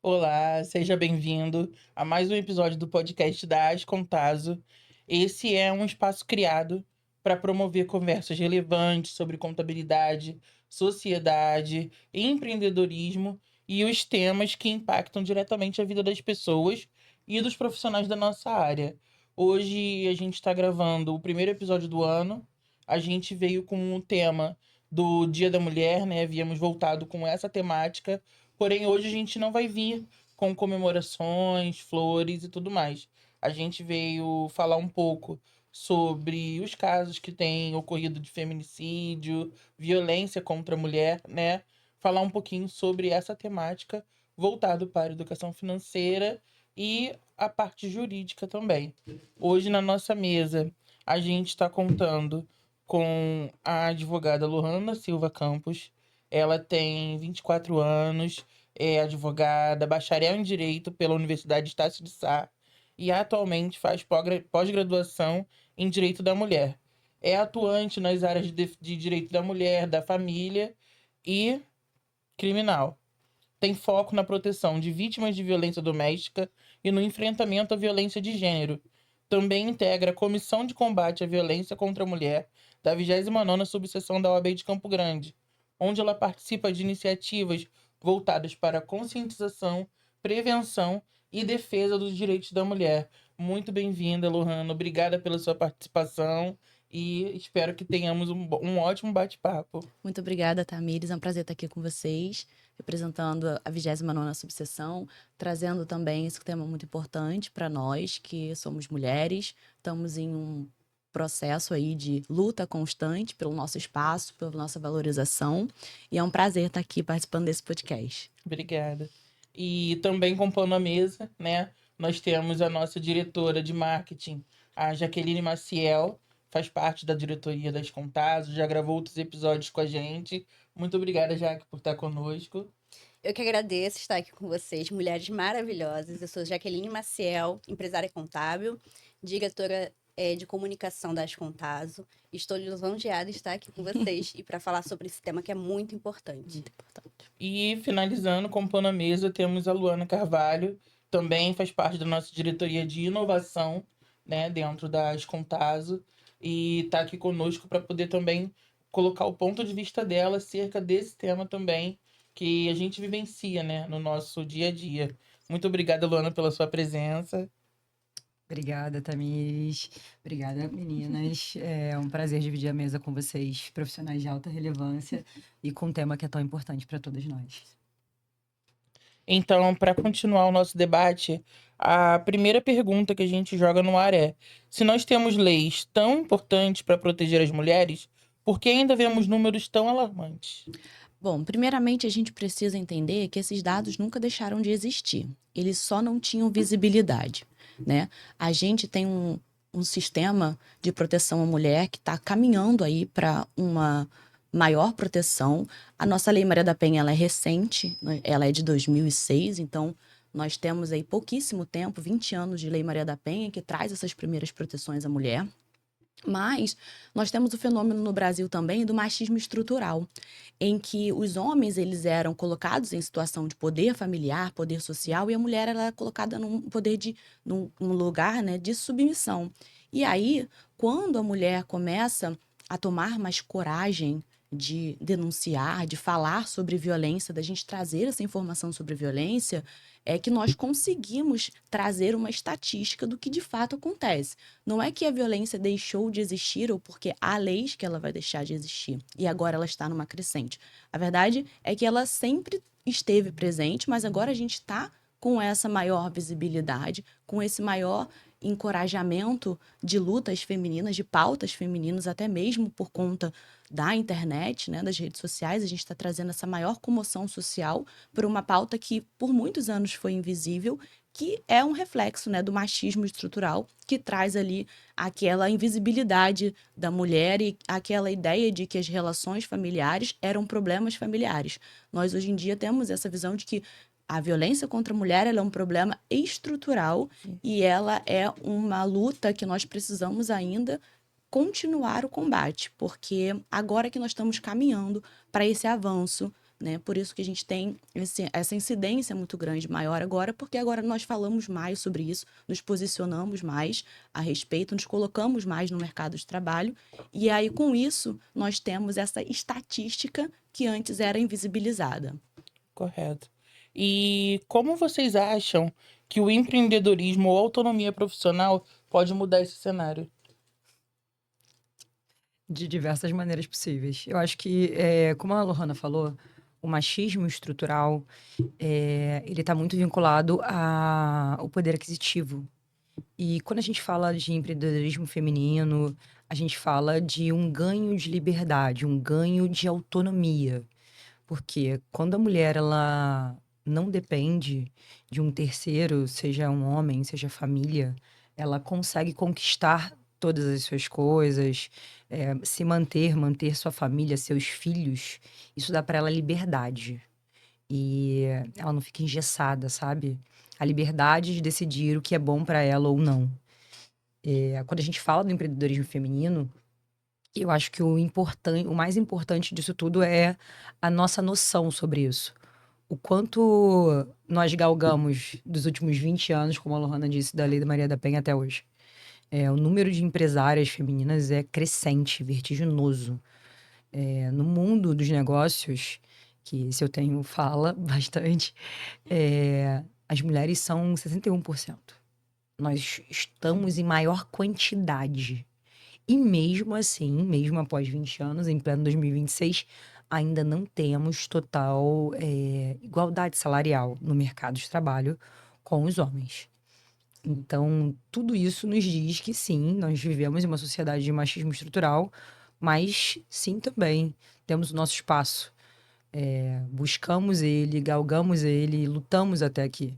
Olá, seja bem-vindo a mais um episódio do podcast da Ascontazo. Esse é um espaço criado para promover conversas relevantes sobre contabilidade, sociedade, empreendedorismo e os temas que impactam diretamente a vida das pessoas e dos profissionais da nossa área. Hoje a gente está gravando o primeiro episódio do ano. A gente veio com o tema do Dia da Mulher, né? Havíamos voltado com essa temática. Porém, hoje a gente não vai vir com comemorações, flores e tudo mais. A gente veio falar um pouco sobre os casos que têm ocorrido de feminicídio, violência contra a mulher, né? Falar um pouquinho sobre essa temática voltado para a educação financeira e a parte jurídica também. Hoje na nossa mesa a gente está contando com a advogada Lohana Silva Campos. Ela tem 24 anos, é advogada, bacharel em Direito pela Universidade Estácio de Sá e atualmente faz pós-graduação em Direito da Mulher. É atuante nas áreas de Direito da Mulher, da Família e Criminal. Tem foco na proteção de vítimas de violência doméstica e no enfrentamento à violência de gênero. Também integra a Comissão de Combate à Violência contra a Mulher da 29ª Subseção da OAB de Campo Grande, onde ela participa de iniciativas voltadas para a conscientização, prevenção e defesa dos direitos da mulher. Muito bem-vinda, Lohana. Obrigada pela sua participação e espero que tenhamos um ótimo bate-papo. Muito obrigada, Tamires. É um prazer estar aqui com vocês, representando a 29ª Subseção, trazendo também esse tema muito importante para nós, que somos mulheres, estamos em um processo aí de luta constante pelo nosso espaço, pela nossa valorização, e é um prazer estar aqui participando desse podcast. Obrigada. E também compondo a mesa, né? Nós temos a nossa diretora de marketing, a Jaqueline Maciel, faz parte da diretoria das Contasos, já gravou outros episódios com a gente. Muito obrigada, Jaque, por estar conosco. Eu que agradeço estar aqui com vocês, mulheres maravilhosas. Eu sou Jaqueline Maciel, empresária contábil, diretora de comunicação da Ascontazo. Estou lisonjeada de estar aqui com vocês e para falar sobre esse tema que é muito importante. Muito importante. E finalizando, compondo a mesa, temos a Luana Carvalho, também faz parte da nossa diretoria de inovação, né, dentro da Ascontazo, e está aqui conosco para poder também colocar o ponto de vista dela acerca desse tema também, que a gente vivencia, né, no nosso dia a dia. Muito obrigada, Luana, pela sua presença. Obrigada, Tamires. Obrigada, meninas. É um prazer dividir a mesa com vocês, profissionais de alta relevância e com um tema que é tão importante para todas nós. Então, para continuar o nosso debate, a primeira pergunta que a gente joga no ar é: se nós temos leis tão importantes para proteger as mulheres, por que ainda vemos números tão alarmantes? Bom, primeiramente a gente precisa entender que esses dados nunca deixaram de existir. Eles só não tinham visibilidade, né? A gente tem um sistema de proteção à mulher que está caminhando aí para uma maior proteção. A nossa Lei Maria da Penha, ela é recente, né? Ela é de 2006, então nós temos aí pouquíssimo tempo, 20 anos de Lei Maria da Penha, que traz essas primeiras proteções à mulher. Mas nós temos o fenômeno no Brasil também do machismo estrutural, em que os homens eles eram colocados em situação de poder familiar, poder social, e a mulher era colocada num lugar, né, de submissão. E aí, quando a mulher começa a tomar mais coragem de denunciar, de falar sobre violência, da gente trazer essa informação sobre violência, é que nós conseguimos trazer uma estatística do que de fato acontece. Não é que a violência deixou de existir ou porque há leis que ela vai deixar de existir e agora ela está numa crescente. A verdade é que ela sempre esteve presente, mas agora a gente está com essa maior visibilidade, com esse maior encorajamento de lutas femininas, de pautas femininas, até mesmo por conta da internet, né, das redes sociais. A gente está trazendo essa maior comoção social por uma pauta que por muitos anos foi invisível, que é um reflexo, né, do machismo estrutural, que traz ali aquela invisibilidade da mulher e aquela ideia de que as relações familiares eram problemas familiares. Nós, hoje em dia, temos essa visão de que a violência contra a mulher ela é um problema estrutural e ela é uma luta que nós precisamos ainda continuar o combate, porque agora que nós estamos caminhando para esse avanço né? Por isso que a gente tem essa incidência muito grande, maior agora, porque agora nós falamos mais sobre isso, nos posicionamos mais a respeito, nos colocamos mais no mercado de trabalho, e aí com isso nós temos essa estatística que antes era invisibilizada. Correto. E como vocês acham que o empreendedorismo ou autonomia profissional pode mudar esse cenário? De diversas maneiras possíveis. Eu acho que, como a Lohana falou, o machismo estrutural, ele está muito vinculado ao poder aquisitivo. E quando a gente fala de empreendedorismo feminino, a gente fala de um ganho de liberdade, um ganho de autonomia. Porque quando a mulher ela não depende de um terceiro, seja um homem, seja família, ela consegue conquistar todas as suas coisas, se manter, manter sua família, seus filhos. Isso dá para ela liberdade. E ela não fica engessada, sabe? A liberdade de decidir o que é bom para ela ou não. Quando a gente fala do empreendedorismo feminino, eu acho que o mais importante disso tudo é a nossa noção sobre isso. O quanto nós galgamos dos últimos 20 anos, como a Lohana disse, da Lei da Maria da Penha até hoje. O número de empresárias femininas é crescente, vertiginoso. No mundo dos negócios, que esse eu tenho fala bastante, as mulheres são 61%. Nós estamos em maior quantidade. E mesmo assim, mesmo após 20 anos, em pleno 2026, ainda não temos total igualdade salarial no mercado de trabalho com os homens. Então, tudo isso nos diz que sim, nós vivemos em uma sociedade de machismo estrutural, mas sim também temos o nosso espaço. Buscamos ele, galgamos ele, lutamos até aqui.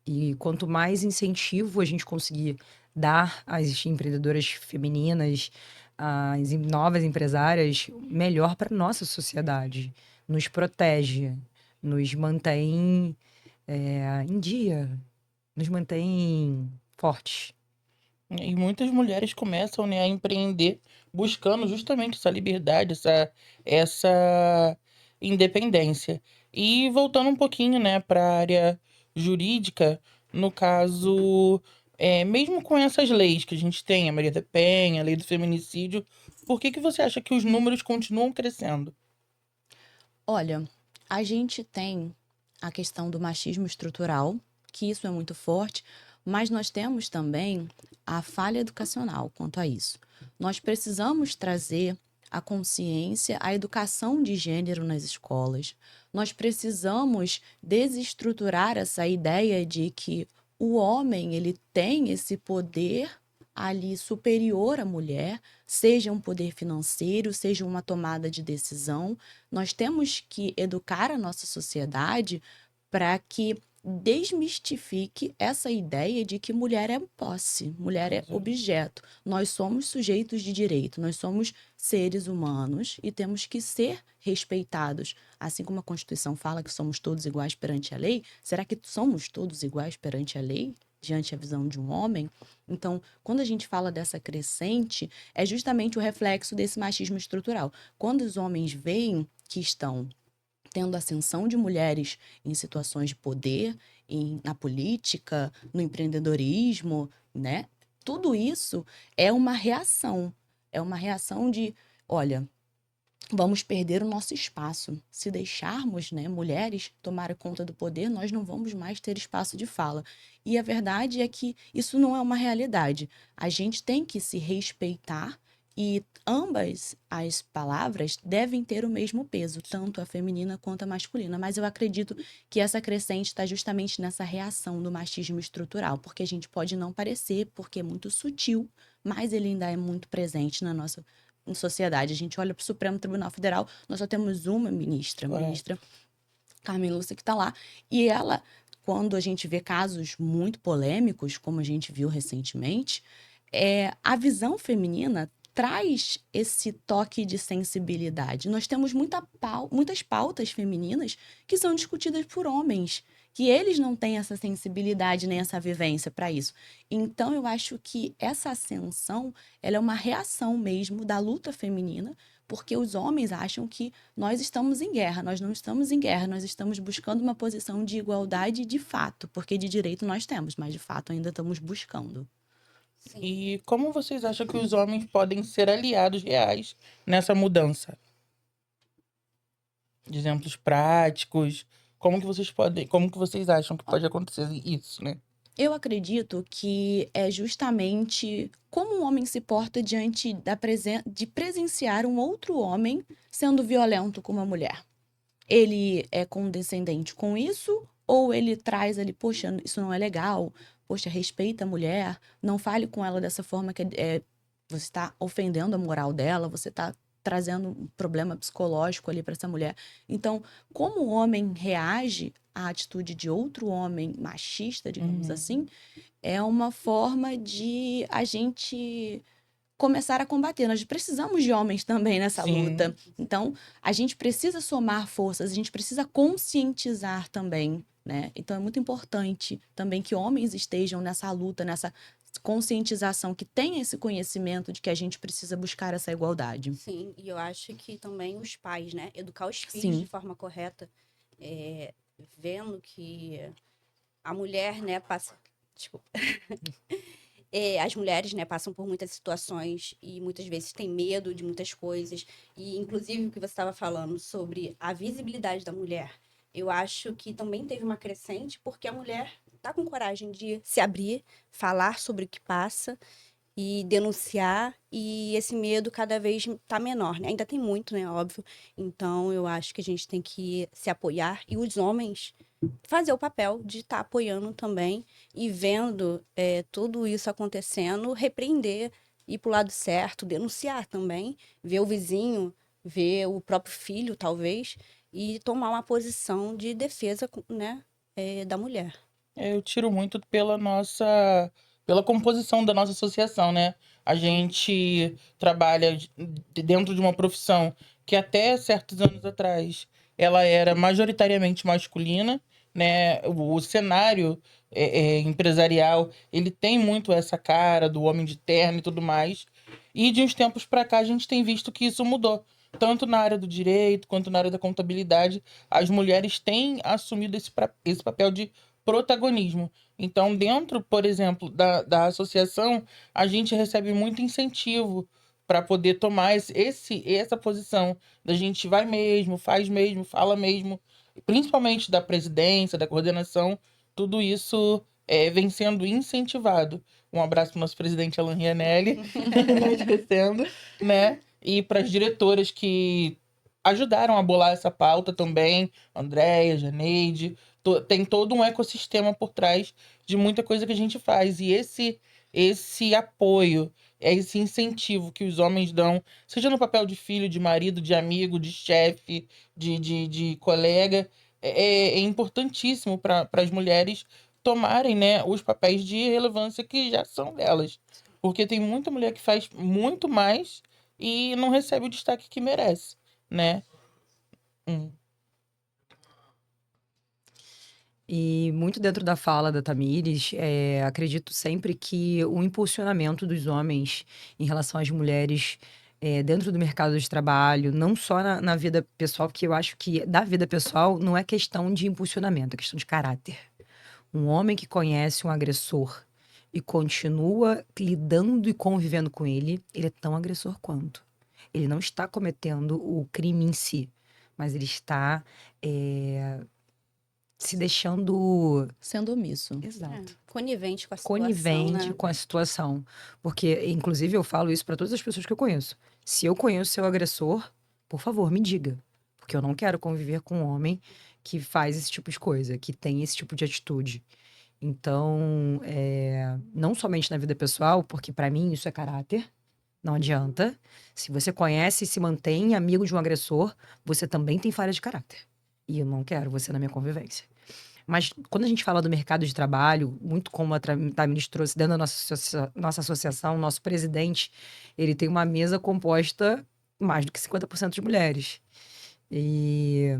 E quanto mais incentivo a gente conseguir dar às empreendedoras femininas, às novas empresárias, melhor para nossa sociedade. Nos protege, nos mantém em dia, nos mantém fortes. E muitas mulheres começam, né, a empreender buscando justamente essa liberdade, essa independência. E voltando um pouquinho, né, para a área jurídica, no caso, mesmo com essas leis que a gente tem, a Maria da Penha, a lei do feminicídio, por que que você acha que os números continuam crescendo? Olha, a gente tem a questão do machismo estrutural, que isso é muito forte, mas nós temos também a falha educacional quanto a isso. Nós precisamos trazer a consciência, a educação de gênero nas escolas. Nós precisamos desestruturar essa ideia de que o homem ele tem esse poder ali superior à mulher, seja um poder financeiro, seja uma tomada de decisão. Nós temos que educar a nossa sociedade para que desmistifique essa ideia de que mulher é posse, mulher é Exato. objeto. Nós somos sujeitos de direito, nós somos seres humanos e temos que ser respeitados. Assim como a Constituição fala que somos todos iguais perante a lei, será que somos todos iguais perante a lei? Diante a visão de um homem? Então, quando a gente fala dessa crescente, é justamente o reflexo desse machismo estrutural. Quando os homens veem que estão tendo ascensão de mulheres em situações de poder, na política, no empreendedorismo, né? Tudo isso é uma reação. É uma reação de, olha, vamos perder o nosso espaço. Se deixarmos, né, mulheres tomarem conta do poder, nós não vamos mais ter espaço de fala. E a verdade é que isso não é uma realidade. A gente tem que se respeitar e ambas as palavras devem ter o mesmo peso, tanto a feminina quanto a masculina. Mas eu acredito que essa crescente está justamente nessa reação do machismo estrutural, porque a gente pode não parecer, porque é muito sutil, mas ele ainda é muito presente na nossa sociedade. A gente olha para o Supremo Tribunal Federal, nós só temos uma ministra, a ministra Carmen Lúcia, que está lá. E ela, quando a gente vê casos muito polêmicos, como a gente viu recentemente, a visão feminina traz esse toque de sensibilidade. Nós temos muitas pautas femininas que são discutidas por homens, que eles não têm essa sensibilidade nem essa vivência para isso. Então, eu acho que essa ascensão ela é uma reação mesmo da luta feminina, porque os homens acham que nós estamos em guerra. Nós não estamos em guerra, nós estamos buscando uma posição de igualdade de fato, porque de direito nós temos, mas de fato ainda estamos buscando. Sim. E como vocês acham que os homens podem ser aliados reais nessa mudança? De exemplos práticos, como que vocês acham que pode acontecer isso, né? Eu acredito que é justamente como um homem se porta diante de presenciar um outro homem sendo violento com uma mulher. Ele é condescendente com isso ou ele traz ali, poxa, isso não é legal, poxa, respeita a mulher, não fale com ela dessa forma que você está ofendendo a moral dela, você está trazendo um problema psicológico ali para essa mulher. Então, como o homem reage à atitude de outro homem machista, digamos assim, é uma forma de a gente começar a combater. Nós precisamos de homens também nessa Sim. luta. Então, a gente precisa somar forças, a gente precisa conscientizar também, né? Então, é muito importante também que homens estejam nessa luta, nessa conscientização, que tenha esse conhecimento de que a gente precisa buscar essa igualdade. Sim, e eu acho que também os pais, né? Educar os filhos Sim. de forma correta, vendo que a mulher, né, passa. Desculpa. As mulheres, né, passam por muitas situações e muitas vezes têm medo de muitas coisas. E, inclusive, o que você estava falando sobre a visibilidade da mulher, eu acho que também teve uma crescente porque a mulher está com coragem de se abrir, falar sobre o que passa e denunciar, e esse medo cada vez está menor, né? Ainda tem muito, né? Óbvio. Então, eu acho que a gente tem que se apoiar e os homens fazer o papel de estar apoiando também e vendo tudo isso acontecendo, repreender, ir para o lado certo, denunciar também, ver o vizinho, ver o próprio filho, talvez, e tomar uma posição de defesa, né, da mulher. Eu tiro muito pela composição da nossa associação, né? A gente trabalha dentro de uma profissão que até certos anos atrás ela era majoritariamente masculina, né? O cenário empresarial, ele tem muito essa cara do homem de terno e tudo mais. E de uns tempos para cá a gente tem visto que isso mudou. Tanto na área do direito quanto na área da contabilidade, as mulheres têm assumido esse papel de protagonismo. Então, dentro, por exemplo, da associação, a gente recebe muito incentivo para poder tomar essa posição da gente vai mesmo, faz mesmo, fala mesmo, principalmente da presidência, da coordenação, tudo isso vem sendo incentivado. Um abraço para o nosso presidente Alan Rianelli, não esquecendo, né? E para as diretoras que ajudaram a bolar essa pauta também, Andréia, Janeide, tem todo um ecossistema por trás de muita coisa que a gente faz. E esse apoio, esse incentivo que os homens dão, seja no papel de filho, de marido, de amigo, de chefe, de colega, é importantíssimo para as mulheres tomarem, né, os papéis de relevância que já são delas. Porque tem muita mulher que faz muito mais e não recebe o destaque que merece, né? E muito dentro da fala da Tamires, acredito sempre que o impulsionamento dos homens em relação às mulheres dentro do mercado de trabalho, não só na vida pessoal, porque eu acho que da vida pessoal não é questão de impulsionamento, é questão de caráter. Um homem que conhece um agressor e continua lidando e convivendo com ele, ele é tão agressor quanto. Ele não está cometendo o crime em si, mas ele está se deixando Sendo omisso. exato, Conivente com a situação, conivente né? com a situação. Porque, inclusive, eu falo isso para todas as pessoas que eu conheço. Se eu conheço seu agressor, por favor, me diga. Porque eu não quero conviver com um homem que faz esse tipo de coisa, que tem esse tipo de atitude. Então, não somente na vida pessoal, porque para mim isso é caráter, não adianta. Se você conhece e se mantém amigo de um agressor, você também tem falha de caráter. E eu não quero você na minha convivência. Mas quando a gente fala do mercado de trabalho, muito como a Tamires trouxe dentro da nossa associação, nosso presidente, ele tem uma mesa composta mais do que 50% de mulheres. E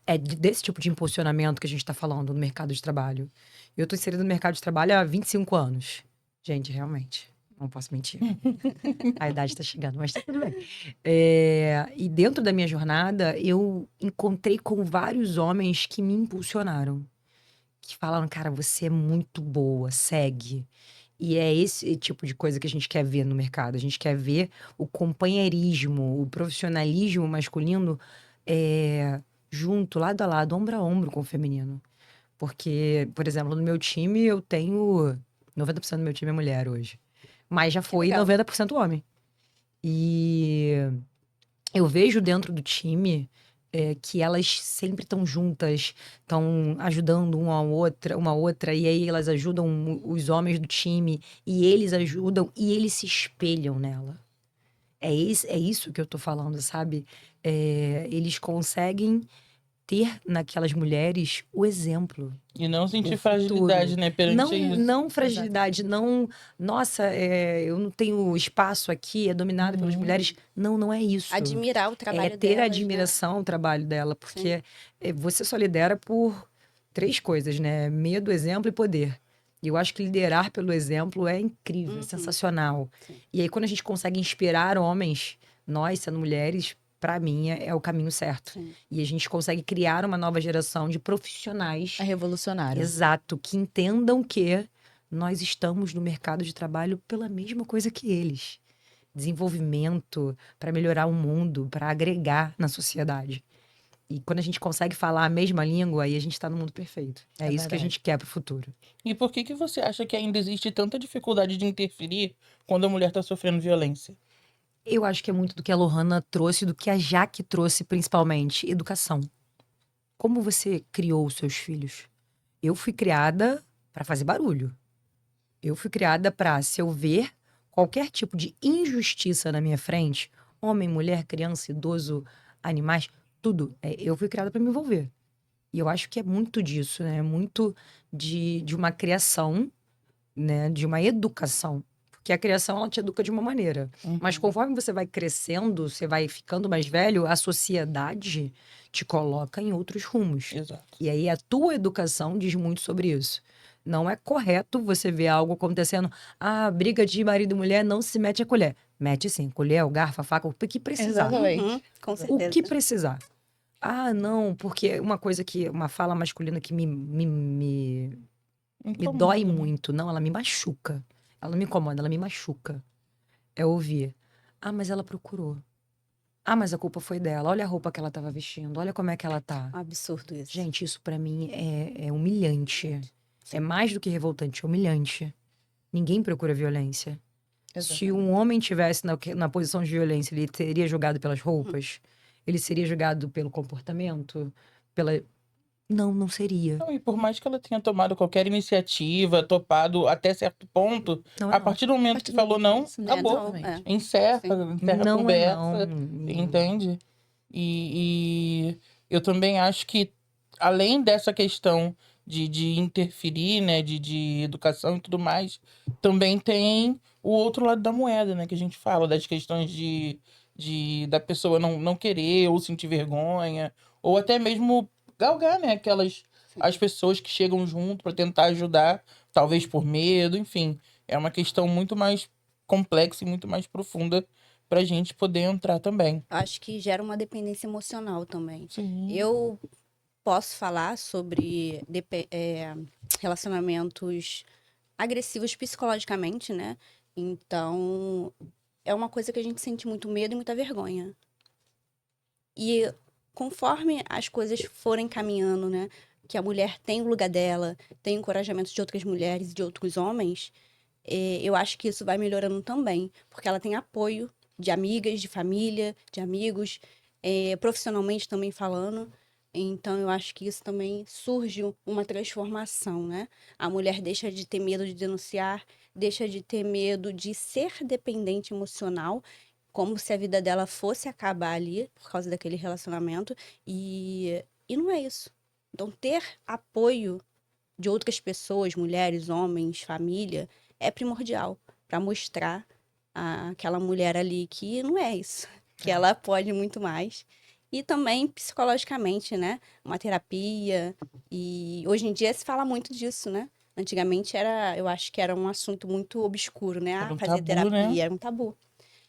é desse tipo de impulsionamento que a gente está falando no mercado de trabalho. Eu estou inserida no mercado de trabalho há 25 anos. Gente, realmente. Não posso mentir. A idade tá chegando, mas tá tudo bem. E dentro da minha jornada, eu encontrei com vários homens que me impulsionaram. Que falaram, cara, você é muito boa, segue. E é esse tipo de coisa que a gente quer ver no mercado. A gente quer ver o companheirismo, o profissionalismo masculino junto, lado a lado, ombro a ombro com o feminino. Porque, por exemplo, no meu time, eu tenho 90% do meu time é mulher hoje. Mas já foi legal. 90% homem. E eu vejo dentro do time que elas sempre estão juntas, estão ajudando uma outra, e aí elas ajudam os homens do time, e eles ajudam, e eles se espelham nela. É isso que eu tô falando, sabe? Eles conseguem ter naquelas mulheres o exemplo. E não sentir O fragilidade, futuro. né, perante isso. Não fragilidade, não. Nossa, eu não tenho espaço aqui, é dominado pelas Uhum. mulheres. Não, não é isso. Admirar o trabalho É ter delas, admiração ao trabalho dela, porque você só lidera por 3 coisas, né? Medo, exemplo e poder. E eu acho que liderar pelo exemplo é incrível, é Uhum. sensacional. Sim. E aí, quando a gente consegue inspirar homens, nós, sendo mulheres, pra mim é o caminho certo. Sim. E a gente consegue criar uma nova geração de profissionais. É revolucionário. Exato, que entendam que nós estamos no mercado de trabalho pela mesma coisa que eles. Desenvolvimento para melhorar o mundo, para agregar na sociedade. E quando a gente consegue falar a mesma língua, aí a gente está no mundo perfeito. É isso que a verdade. gente quer pro futuro. E por que você acha que ainda existe tanta dificuldade de interferir quando a mulher tá sofrendo violência? Eu acho que é muito do que a Lohana trouxe, do que a Jaque trouxe, principalmente, educação. Como você criou os seus filhos? Eu fui criada para fazer barulho. Eu fui criada para, se eu ver qualquer tipo de injustiça na minha frente, homem, mulher, criança, idoso, animais, tudo, eu fui criada para me envolver. E eu acho que é muito disso, né? É muito de uma criação, né? De uma educação. Porque a criação, ela te educa de uma maneira. Mas Uhum. conforme você vai crescendo, você vai ficando mais velho, a sociedade te coloca em outros rumos. Exato. E aí a tua educação diz muito sobre isso. Não é correto você ver algo acontecendo. Ah, briga de marido e mulher, não se mete a colher. Mete sim, colher, o garfo, a faca, o que precisar. Exatamente. Uhum, com certeza. O que precisar. Ah, não, porque uma fala masculina que me Incomoda, dói né? muito. Não, ela me machuca. Ela não me incomoda, ela me machuca. É ouvir. Ah, mas ela procurou. Ah, mas a culpa foi dela. Olha a roupa que ela tava vestindo. Olha como é que ela tá. Um absurdo isso. Gente, isso pra mim é humilhante. É mais do que revoltante, é humilhante. Ninguém procura violência. Se um homem tivesse na posição de violência, ele teria julgado pelas roupas? Ele seria julgado pelo comportamento? Não seria. Não, e por mais que ela tenha tomado qualquer iniciativa, topado até certo ponto, Não é a não. partir do momento que falou não, Isso, né? acabou. Não, Exatamente. Encerra a Não é conversa, não. entende? E eu também acho que, além dessa questão de interferir, né, de educação e tudo mais, também tem o outro lado da moeda, né, que a gente fala, das questões da pessoa não querer ou sentir vergonha, ou até mesmo galgar, né, as pessoas que chegam junto para tentar ajudar, talvez por medo, enfim. É uma questão muito mais complexa e muito mais profunda pra gente poder entrar também. Acho que gera uma dependência emocional também. Sim. Eu posso falar sobre relacionamentos agressivos psicologicamente, né? Então, é uma coisa que a gente sente muito medo e muita vergonha. E conforme as coisas forem caminhando, né? Que a mulher tem o lugar dela, tem o encorajamento de outras mulheres e de outros homens, eu acho que isso vai melhorando também. Porque ela tem apoio de amigas, de família, de amigos, profissionalmente também falando. Então, eu acho que isso também surge uma transformação, né? A mulher deixa de ter medo de denunciar, deixa de ter medo de ser dependente emocional, como se a vida dela fosse acabar ali por causa daquele relacionamento. E não é isso. Então, ter apoio de outras pessoas, mulheres, homens, família, é primordial para mostrar àquela mulher ali que não é isso, que ela pode muito mais. E também psicologicamente, né? Uma terapia. E hoje em dia se fala muito disso, né? Antigamente eu acho que era um assunto muito obscuro, né? Era Ah, um fazer tabu, né? terapia era um tabu.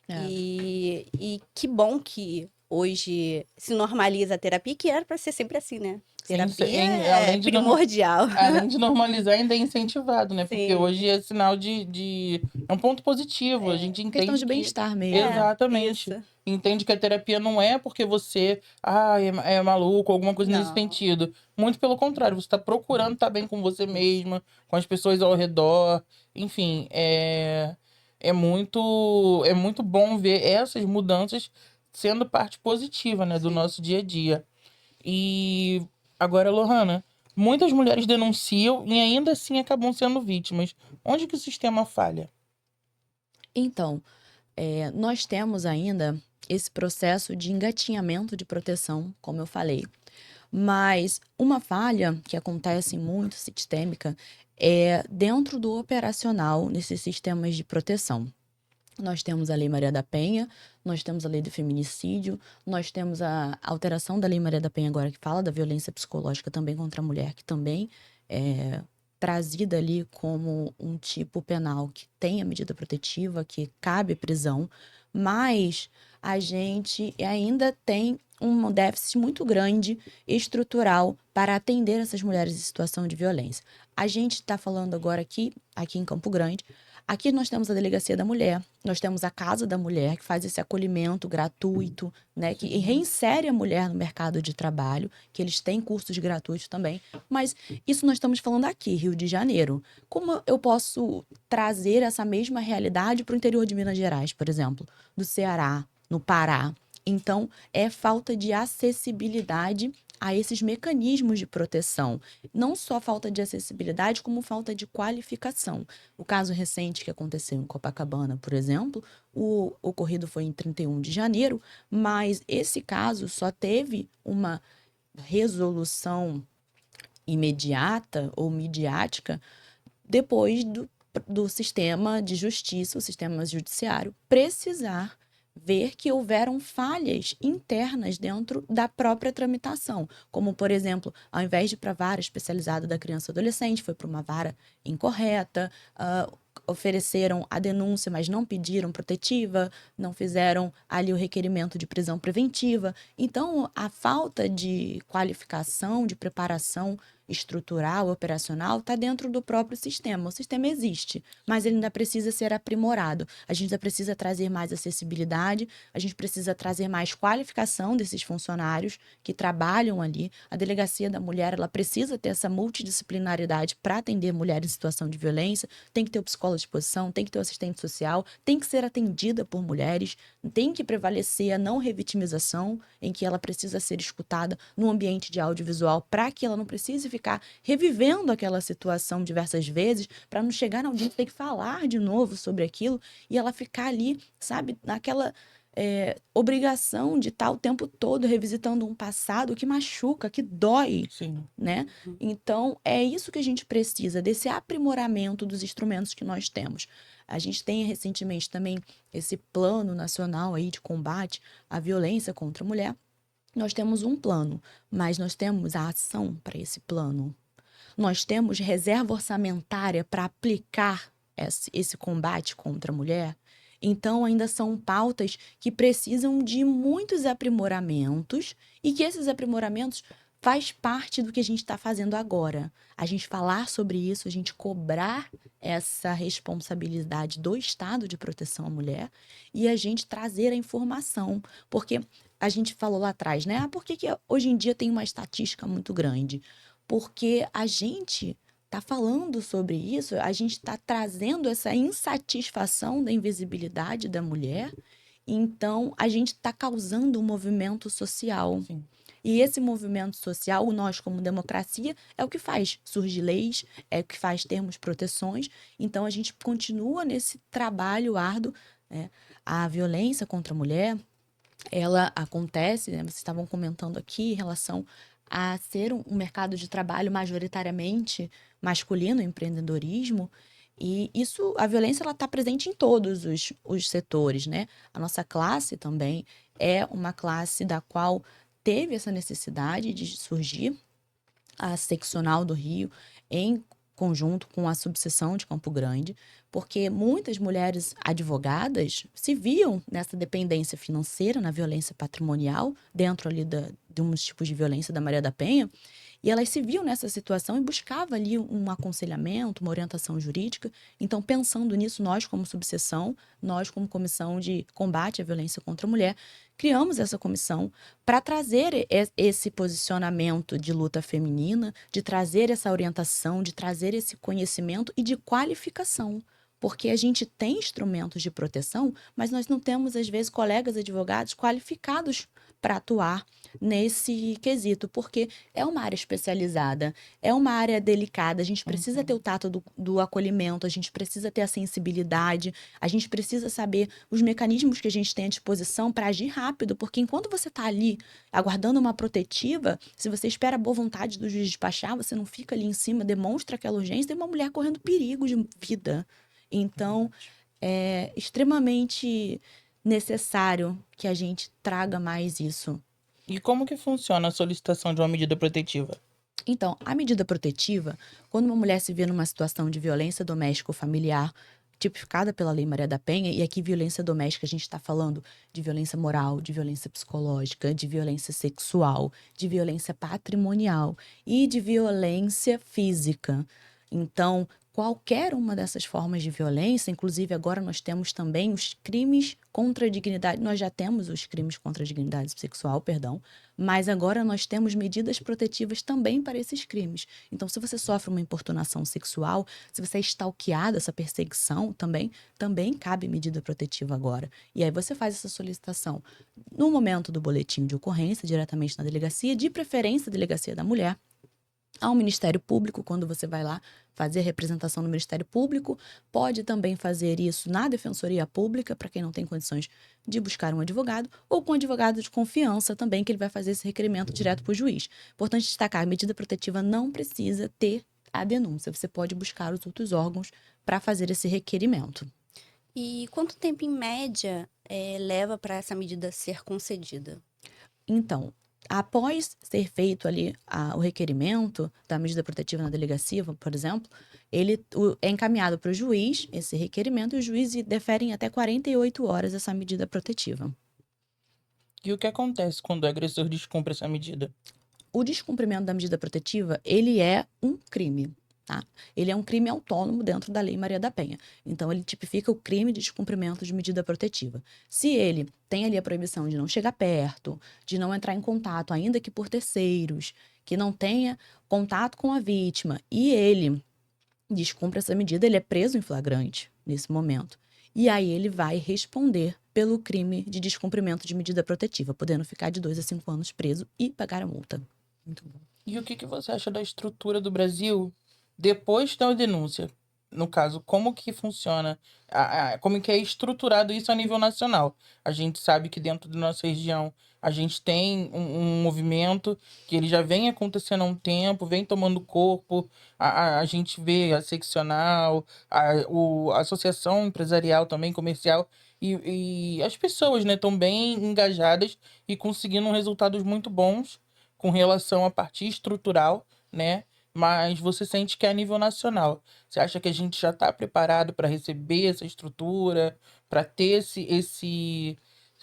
É. E que bom que hoje se normaliza a terapia, que era para ser sempre assim, né? Sim, Terapia é primordial. além de normalizar, ainda é incentivado, né? Porque Sim, hoje é sinal é um ponto positivo. A gente Questão entende de que. bem-estar mesmo. Exatamente. isso. Entende que a terapia não é porque você é maluco, alguma coisa nesse Não. sentido. Muito pelo contrário, você está procurando estar bem com você mesma, com as pessoas ao redor. Enfim, é muito bom ver essas mudanças sendo parte positiva, né, do Sim. nosso dia a dia. E agora, Lohana, muitas mulheres denunciam e ainda assim acabam sendo vítimas. Onde que o sistema falha? Então, nós temos ainda esse processo de engatinhamento de proteção, como eu falei. Mas uma falha que acontece muito sistêmica é dentro do operacional nesses sistemas de proteção. Nós temos a Lei Maria da Penha, nós temos a Lei do Feminicídio, nós temos a alteração da Lei Maria da Penha agora que fala da violência psicológica também contra a mulher, que também é trazida ali como um tipo penal que tem a medida protetiva, que cabe prisão, mas a gente ainda tem um déficit muito grande estrutural para atender essas mulheres em situação de violência. A gente está falando agora aqui em Campo Grande. Aqui nós temos a Delegacia da Mulher, nós temos a Casa da Mulher, que faz esse acolhimento gratuito, né, que reinsere a mulher no mercado de trabalho, que eles têm cursos gratuitos também. Mas isso nós estamos falando aqui, Rio de Janeiro. Como eu posso trazer essa mesma realidade para o interior de Minas Gerais, por exemplo, do Ceará, no Pará? Então, é falta de acessibilidade a esses mecanismos de proteção. Não só falta de acessibilidade, como falta de qualificação. O caso recente que aconteceu em Copacabana, por exemplo, o ocorrido foi em 31 de janeiro, mas esse caso só teve uma resolução imediata ou midiática depois do sistema de justiça, o sistema judiciário, precisar ver que houveram falhas internas dentro da própria tramitação, como, por exemplo, ao invés de ir para a vara especializada da criança e adolescente, foi para uma vara incorreta, ofereceram a denúncia, mas não pediram protetiva, não fizeram ali o requerimento de prisão preventiva. Então, a falta de qualificação, de preparação estrutural, operacional, está dentro do próprio sistema. O sistema existe, mas ele ainda precisa ser aprimorado. A gente ainda precisa trazer mais acessibilidade, a gente precisa trazer mais qualificação desses funcionários que trabalham ali. A Delegacia da Mulher, ela precisa ter essa multidisciplinaridade para atender mulheres em situação de violência, tem que ter o psicólogo de exposição, tem que ter o assistente social, tem que ser atendida por mulheres, tem que prevalecer a não revitimização, em que ela precisa ser escutada no ambiente de audiovisual para que ela não precise ficar revivendo aquela situação diversas vezes, para não chegar na audiência ter que falar de novo sobre aquilo e ela ficar ali, sabe, naquela obrigação de estar o tempo todo revisitando um passado que machuca, que dói, Sim. né? Então, é isso que a gente precisa, desse aprimoramento dos instrumentos que nós temos. A gente tem recentemente também esse plano nacional aí de combate à violência contra a mulher. Nós temos um plano, mas nós temos a ação para esse plano. Nós temos reserva orçamentária para aplicar esse combate contra a mulher. Então, ainda são pautas que precisam de muitos aprimoramentos e que esses aprimoramentos faz parte do que a gente está fazendo agora. A gente falar sobre isso, a gente cobrar essa responsabilidade do Estado de proteção à mulher e a gente trazer a informação. Porque a gente falou lá atrás, né? Por que hoje em dia tem uma estatística muito grande? Porque a gente está falando sobre isso, a gente está trazendo essa insatisfação da invisibilidade da mulher, então a gente está causando um movimento social. Sim. E esse movimento social, nós como democracia, é o que faz surgir leis, é o que faz termos proteções, então a gente continua nesse trabalho árduo, né? A violência contra a mulher, ela acontece, né? Vocês estavam comentando aqui em relação a ser um mercado de trabalho majoritariamente masculino, empreendedorismo, e isso, a violência, ela está presente em todos os setores, né? A nossa classe também é uma classe da qual teve essa necessidade de surgir, a seccional do Rio, em conjunto com a subseção de Campo Grande, porque muitas mulheres advogadas se viam nessa dependência financeira, na violência patrimonial, dentro ali de uns tipos de violência da Maria da Penha, e elas se viam nessa situação e buscavam ali um aconselhamento, uma orientação jurídica. Então, pensando nisso, nós como subseção, nós como Comissão de Combate à Violência contra a Mulher, criamos essa comissão para trazer esse posicionamento de luta feminina, de trazer essa orientação, de trazer esse conhecimento e de qualificação. Porque a gente tem instrumentos de proteção, mas nós não temos, às vezes, colegas advogados qualificados para atuar nesse quesito, porque é uma área especializada, é uma área delicada, a gente precisa ter o tato do acolhimento, a gente precisa ter a sensibilidade, a gente precisa saber os mecanismos que a gente tem à disposição para agir rápido, porque enquanto você está ali aguardando uma protetiva, se você espera a boa vontade do juiz despachar, você não fica ali em cima, demonstra aquela urgência, tem uma mulher correndo perigo de vida. Então, é extremamente necessário que a gente traga mais isso. E como que funciona a solicitação de uma medida protetiva? Então, a medida protetiva, quando uma mulher se vê numa situação de violência doméstica ou familiar, tipificada pela Lei Maria da Penha, e aqui violência doméstica a gente está falando de violência moral, de violência psicológica, de violência sexual, de violência patrimonial e de violência física. Então, qualquer uma dessas formas de violência, inclusive agora nós temos também os crimes contra a dignidade, nós já temos os crimes contra a dignidade sexual, perdão, mas agora nós temos medidas protetivas também para esses crimes. Então, se você sofre uma importunação sexual, se você é stalkeado, essa perseguição também cabe medida protetiva agora. E aí você faz essa solicitação no momento do boletim de ocorrência, diretamente na delegacia, de preferência a delegacia da mulher, ao Ministério Público, quando você vai lá fazer representação no Ministério Público, pode também fazer isso na Defensoria Pública, para quem não tem condições de buscar um advogado, ou com um advogado de confiança também, que ele vai fazer esse requerimento direto para o juiz. Importante destacar, a medida protetiva não precisa ter a denúncia, você pode buscar os outros órgãos para fazer esse requerimento. E quanto tempo, em média, leva para essa medida ser concedida? Então, após ser feito ali o requerimento da medida protetiva na delegacia, por exemplo, ele é encaminhado para o juiz, esse requerimento, e o juiz defere em até 48 horas essa medida protetiva. E o que acontece quando o agressor descumpre essa medida? O descumprimento da medida protetiva, ele é um crime, tá? Ele é um crime autônomo dentro da Lei Maria da Penha. Então, ele tipifica o crime de descumprimento de medida protetiva. Se ele tem ali a proibição de não chegar perto, de não entrar em contato, ainda que por terceiros, que não tenha contato com a vítima, e ele descumpre essa medida, ele é preso em flagrante nesse momento. E aí ele vai responder pelo crime de descumprimento de medida protetiva, podendo ficar de 2 a 5 anos preso e pagar a multa. Muito bom. E o que você acha da estrutura do Brasil depois da denúncia? No caso, como que funciona? Como que é estruturado isso a nível nacional? A gente sabe que dentro da nossa região a gente tem um movimento que ele já vem acontecendo há um tempo, vem tomando corpo. A gente vê a seccional, a associação empresarial também, comercial, e as pessoas, né, estão bem engajadas e conseguindo resultados muito bons com relação à parte estrutural, né? Mas você sente que é a nível nacional. Você acha que a gente já está preparado para receber essa estrutura, para ter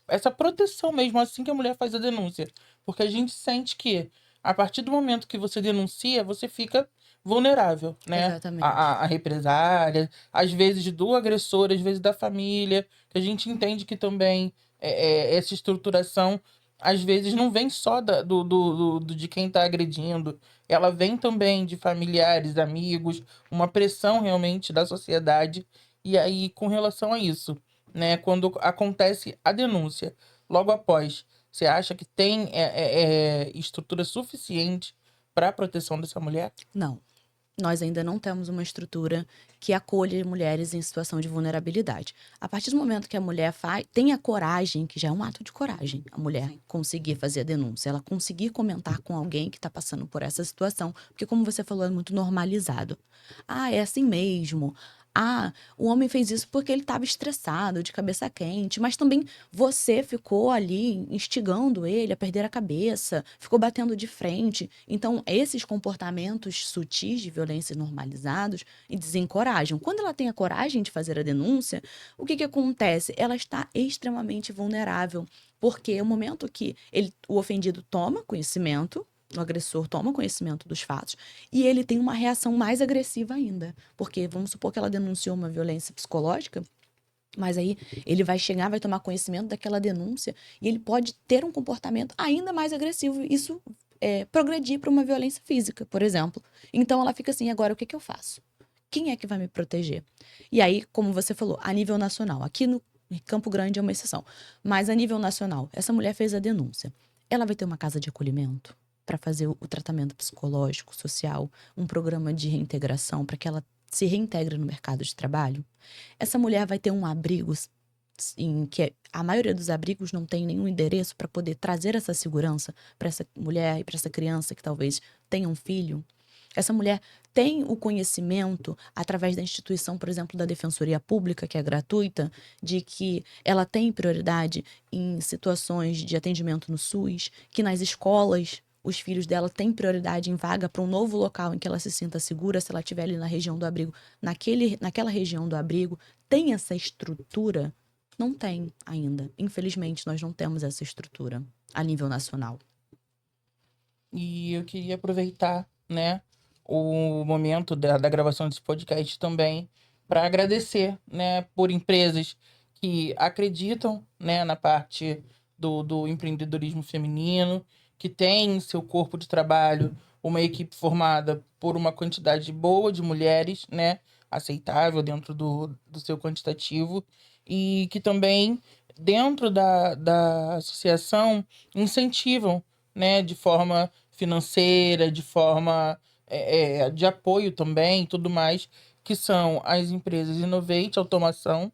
essa proteção mesmo assim que a mulher faz a denúncia? Porque a gente sente que a partir do momento que você denuncia, você fica vulnerável, né? Exatamente. A represália, às vezes do agressor, às vezes da família, que a gente entende que também essa estruturação às vezes não vem só de quem está agredindo, ela vem também de familiares, amigos, uma pressão realmente da sociedade. E aí, com relação a isso, né, quando acontece a denúncia, logo após, você acha que tem estrutura suficiente para a proteção dessa mulher? Não. Nós ainda não temos uma estrutura que acolha mulheres em situação de vulnerabilidade. A partir do momento que a mulher tem a coragem, que já é um ato de coragem, a mulher conseguir fazer a denúncia, ela conseguir comentar com alguém que está passando por essa situação, porque como você falou, é muito normalizado. Ah, é assim mesmo. o homem fez isso porque ele estava estressado, de cabeça quente, mas também você ficou ali instigando ele a perder a cabeça, ficou batendo de frente. Então, esses comportamentos sutis de violência normalizados e desencorajam. Quando ela tem a coragem de fazer a denúncia, o que acontece? Ela está extremamente vulnerável, porque o momento que o ofendido toma conhecimento, o agressor toma conhecimento dos fatos e ele tem uma reação mais agressiva ainda. Porque vamos supor que ela denunciou uma violência psicológica, mas aí ele vai chegar, vai tomar conhecimento daquela denúncia e ele pode ter um comportamento ainda mais agressivo. Isso progredir para uma violência física, por exemplo. Então ela fica assim, agora o que eu faço? Quem é que vai me proteger? E aí, como você falou, a nível nacional, aqui no Campo Grande é uma exceção, mas a nível nacional, essa mulher fez a denúncia. Ela vai ter uma casa de acolhimento para fazer o tratamento psicológico, social, um programa de reintegração para que ela se reintegre no mercado de trabalho. Essa mulher vai ter um abrigo em que a maioria dos abrigos não tem nenhum endereço para poder trazer essa segurança para essa mulher e para essa criança que talvez tenha um filho. Essa mulher tem o conhecimento, através da instituição, por exemplo, da Defensoria Pública, que é gratuita, de que ela tem prioridade em situações de atendimento no SUS, que nas escolas os filhos dela têm prioridade em vaga para um novo local em que ela se sinta segura, se ela estiver ali na região do abrigo, naquela região do abrigo. Tem essa estrutura? Não tem ainda. Infelizmente, nós não temos essa estrutura a nível nacional. E eu queria aproveitar, né, o momento da gravação desse podcast também para agradecer, né, por empresas que acreditam, né, na parte do empreendedorismo feminino, que tem em seu corpo de trabalho uma equipe formada por uma quantidade boa de mulheres, né, aceitável dentro do seu quantitativo, e que também, dentro da associação, incentivam, né, de forma financeira, de forma de apoio também e tudo mais, que são as empresas Innovate Automação,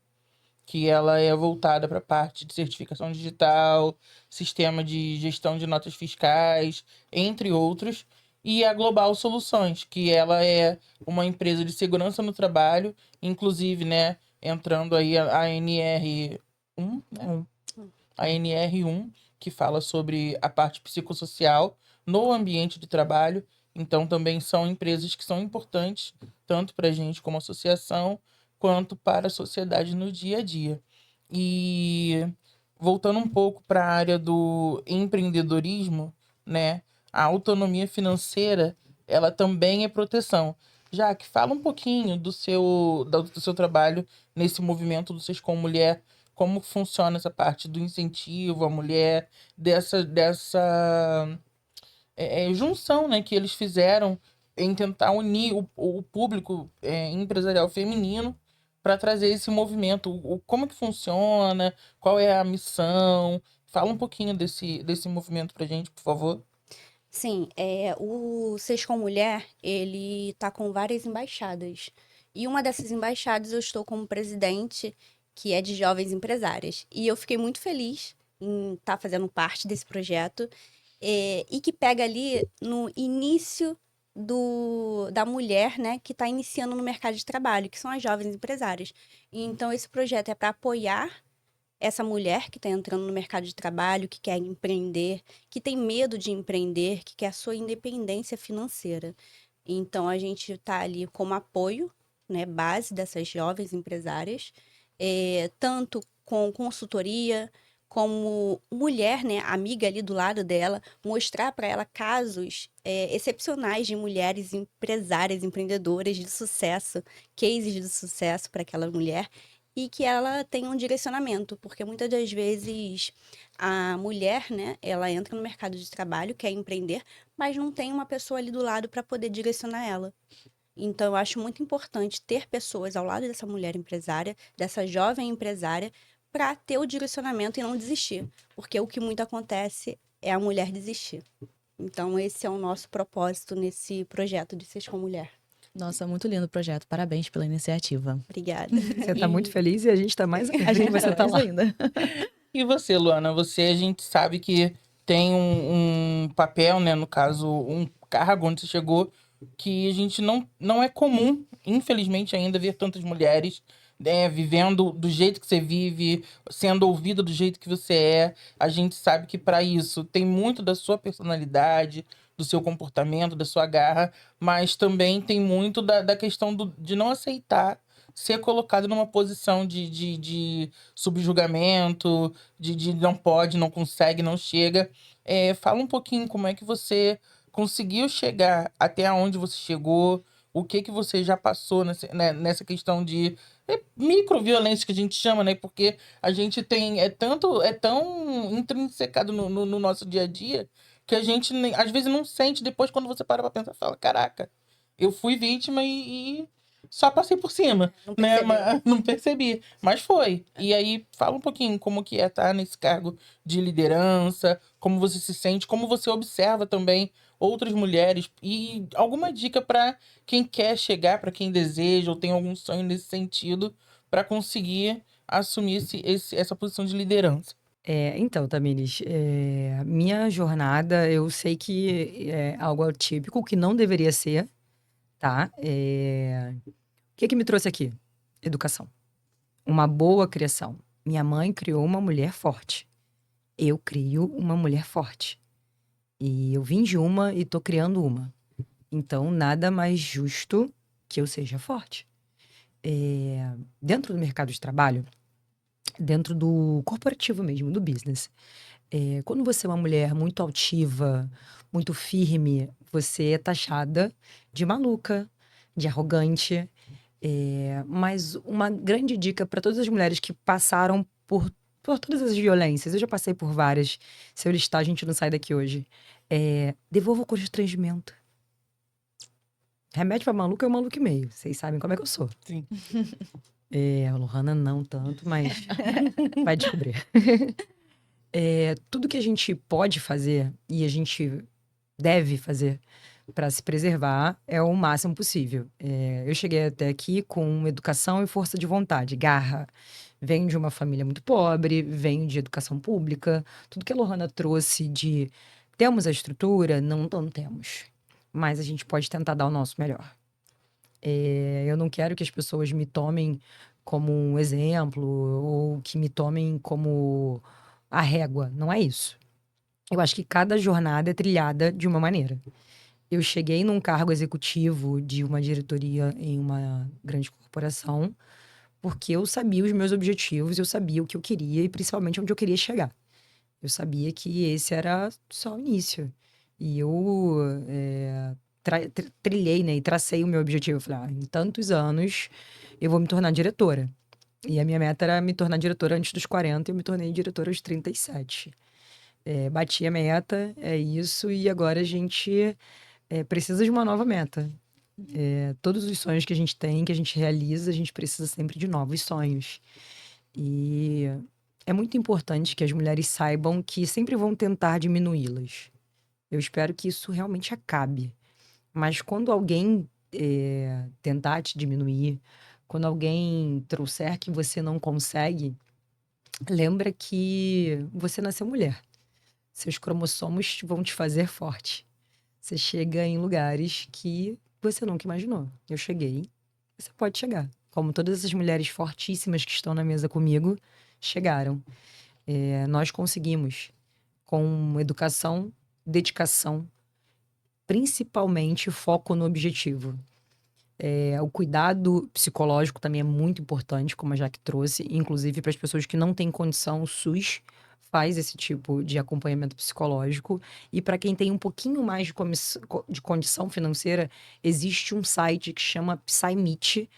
que ela é voltada para a parte de certificação digital, sistema de gestão de notas fiscais, entre outros, e a Global Soluções, que ela é uma empresa de segurança no trabalho, inclusive, né, entrando aí a NR1, né? A NR1, que fala sobre a parte psicossocial no ambiente de trabalho. Então, também são empresas que são importantes, tanto para a gente como associação, quanto para a sociedade no dia a dia. E voltando um pouco para a área do empreendedorismo, né? A autonomia financeira, ela também é proteção. Jaque, fala um pouquinho do seu trabalho nesse movimento do Sescom Mulher, como funciona essa parte do incentivo à mulher, dessa junção, né, que eles fizeram em tentar unir o público empresarial feminino para trazer esse movimento. Como que funciona, qual é a missão? Fala um pouquinho desse movimento pra gente, por favor. Sim, o Sescom Mulher, ele tá com várias embaixadas. E uma dessas embaixadas eu estou como presidente, que é de jovens empresárias. E eu fiquei muito feliz em estar fazendo parte desse projeto, e que pega ali no início da mulher, né, que está iniciando no mercado de trabalho, que são as jovens empresárias. E então, esse projeto é para apoiar essa mulher que está entrando no mercado de trabalho, que quer empreender, que tem medo de empreender, que quer a sua independência financeira. Então, a gente está ali como apoio, né, base dessas jovens empresárias, tanto com consultoria, como mulher, né, amiga ali do lado dela, mostrar para ela casos excepcionais de mulheres empresárias, empreendedoras de sucesso, cases de sucesso para aquela mulher, e que ela tenha um direcionamento, porque muitas das vezes a mulher, né, ela entra no mercado de trabalho, quer empreender, mas não tem uma pessoa ali do lado para poder direcionar ela. Então, eu acho muito importante ter pessoas ao lado dessa mulher empresária, dessa jovem empresária, para ter o direcionamento e não desistir. Porque o que muito acontece é a mulher desistir. Então, esse é o nosso propósito nesse projeto de Sescom Mulher. Nossa, muito lindo o projeto. Parabéns pela iniciativa. Obrigada. Você tá muito feliz e a gente tá mais A gente vai você tá mais lá. ainda. E você, Luana? A gente sabe que tem um papel, né? No caso, um cargo onde você chegou que a gente não é comum, infelizmente, ainda ver tantas mulheres vivendo do jeito que você vive, sendo ouvida do jeito que você é. A gente sabe que para isso tem muito da sua personalidade, do seu comportamento, da sua garra, mas também tem muito da questão de não aceitar ser colocado numa posição de subjugamento, de não pode, não consegue, não chega. Fala um pouquinho como é que você conseguiu chegar até onde você chegou, o que você já passou nessa questão de microviolência que a gente chama, né? Porque a gente tem, é tão intrinsecado no nosso dia a dia que a gente às vezes não sente depois quando você para pra pensar, fala, caraca, eu fui vítima e só passei por cima, Não né? percebeu. Não percebi, mas foi. E aí, fala um pouquinho como que é estar nesse cargo de liderança, como você se sente, como você observa também outras mulheres e alguma dica para quem quer chegar, para quem deseja ou tem algum sonho nesse sentido, para conseguir assumir essa posição de liderança. Então, Tamires, minha jornada, eu sei que é algo atípico, que não deveria ser, tá? O que me trouxe aqui? Educação. Uma boa criação. Minha mãe criou uma mulher forte. Eu crio uma mulher forte. E eu vim de uma e tô criando uma. Então, nada mais justo que eu seja forte. Dentro do mercado de trabalho, dentro do corporativo mesmo, do business, quando você é uma mulher muito altiva, muito firme, você é taxada de maluca, de arrogante. Mas uma grande dica para todas as mulheres que passaram por todas as violências, eu já passei por várias. Se eu listar, a gente não sai daqui hoje. Devolva o constrangimento. Remédio pra maluco é o maluco e meio. Vocês sabem como é que eu sou. Sim. A Lohana não tanto, mas vai descobrir. Tudo que a gente pode fazer e a gente deve fazer para se preservar é o máximo possível. Eu cheguei até aqui com educação e força de vontade, garra. Venho de uma família muito pobre, venho de educação pública. Tudo que a Lohana trouxe de temos a estrutura, não temos. Mas a gente pode tentar dar o nosso melhor. Eu não quero que as pessoas me tomem como um exemplo ou que me tomem como a régua. Não é isso. Eu acho que cada jornada é trilhada de uma maneira. Eu cheguei num cargo executivo de uma diretoria em uma grande corporação porque eu sabia os meus objetivos, eu sabia o que eu queria e principalmente onde eu queria chegar. Eu sabia que esse era só o início. E eu trilhei, né, e tracei o meu objetivo. Eu falei, em tantos anos eu vou me tornar diretora. E a minha meta era me tornar diretora antes dos 40 e eu me tornei diretora aos 37. Bati a meta, é isso, e agora a gente precisa de uma nova meta. Todos os sonhos que a gente tem, que a gente realiza, a gente precisa sempre de novos sonhos. E é muito importante que as mulheres saibam que sempre vão tentar diminuí-las. Eu espero que isso realmente acabe. Mas quando alguém tentar te diminuir, quando alguém trouxer que você não consegue, lembra que você nasceu mulher. Seus cromossomos vão te fazer forte. Você chega em lugares que você nunca imaginou. Eu cheguei, você pode chegar. Como todas essas mulheres fortíssimas que estão na mesa comigo, chegaram. Nós conseguimos, com educação, dedicação, principalmente foco no objetivo. O cuidado psicológico também é muito importante, como a Jaque trouxe, inclusive para as pessoas que não têm condição, o SUS faz esse tipo de acompanhamento psicológico. E para quem tem um pouquinho mais de condição financeira, existe um site que chama PsyMeet.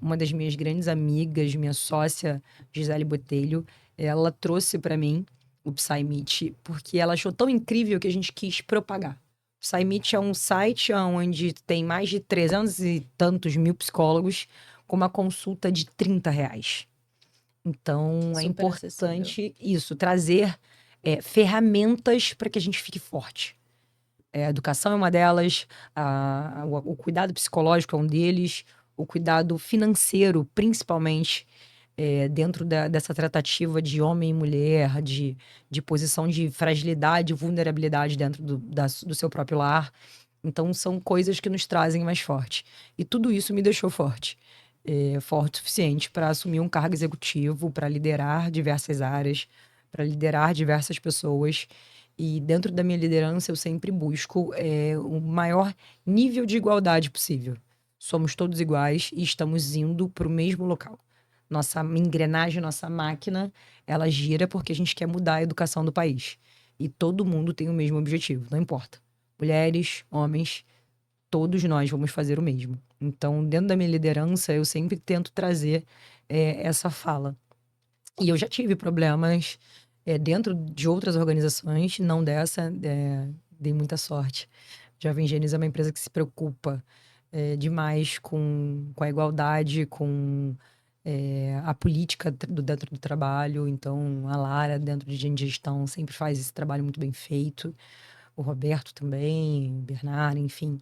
Uma das minhas grandes amigas, minha sócia, Gisele Botelho, ela trouxe para mim o PsyMeet porque ela achou tão incrível que a gente quis propagar. O PsyMeet é um site onde tem mais de 300 e tantos mil psicólogos com uma consulta de R$ 30. Então, é Super importante isso, trazer ferramentas para que a gente fique forte. A educação é uma delas, o cuidado psicológico é um deles, o cuidado financeiro, principalmente, dentro dessa tratativa de homem e mulher, de posição de fragilidade e vulnerabilidade dentro do seu próprio lar. Então, são coisas que nos trazem mais forte. E tudo isso me deixou forte. Forte o suficiente para assumir um cargo executivo, para liderar diversas áreas, para liderar diversas pessoas. E dentro da minha liderança, eu sempre busco o maior nível de igualdade possível. Somos todos iguais e estamos indo para o mesmo local. Nossa engrenagem, nossa máquina, ela gira porque a gente quer mudar a educação do país. E todo mundo tem o mesmo objetivo, não importa. Mulheres, homens, todos nós vamos fazer o mesmo. Então, dentro da minha liderança, eu sempre tento trazer essa fala. E eu já tive problemas dentro de outras organizações, não dessa, dei muita sorte. Jovem Gênesis é uma empresa que se preocupa demais com a igualdade, com a política dentro do trabalho. Então, a Lara, dentro de gestão, sempre faz esse trabalho muito bem feito. O Roberto também, o Bernardo, enfim.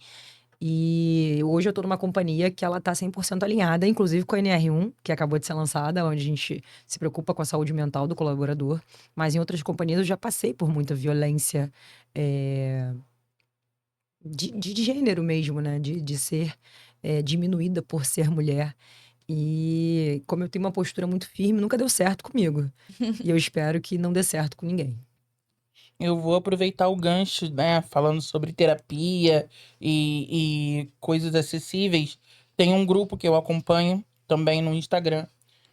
E hoje eu tô numa companhia que ela tá 100% alinhada, inclusive com a NR1, que acabou de ser lançada, onde a gente se preocupa com a saúde mental do colaborador. Mas em outras companhias eu já passei por muita violência de gênero mesmo, né? De ser diminuída por ser mulher. E como eu tenho uma postura muito firme, nunca deu certo comigo. E eu espero que não dê certo com ninguém. Eu vou aproveitar o gancho, né, falando sobre terapia e coisas acessíveis. Tem um grupo que eu acompanho também no Instagram,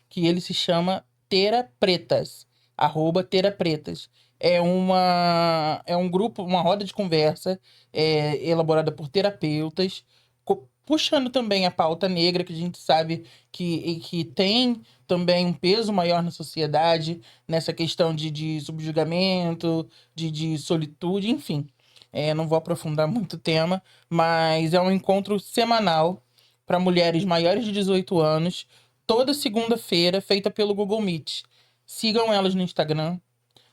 que ele se chama Terapretas, @Terapretas. É um grupo, uma roda de conversa elaborada por terapeutas, puxando também a pauta negra, que a gente sabe que tem também um peso maior na sociedade, nessa questão de subjugamento, de solitude, enfim. Não vou aprofundar muito o tema, mas é um encontro semanal para mulheres maiores de 18 anos, toda segunda-feira, feita pelo Google Meet. Sigam elas no Instagram.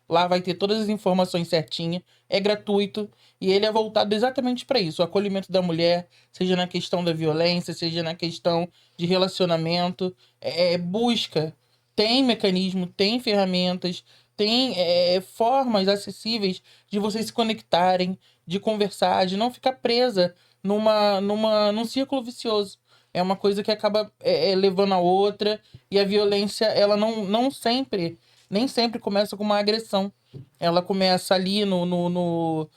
Lá vai ter todas as informações certinhas. É gratuito e ele é voltado exatamente para isso, o acolhimento da mulher, seja na questão da violência, seja na questão de relacionamento. Busca. Tem mecanismo, tem ferramentas, tem formas acessíveis de vocês se conectarem, de conversar, de não ficar presa num círculo vicioso. É uma coisa que acaba levando a outra, e a violência, ela não sempre, nem sempre começa com uma agressão. Ela começa ali no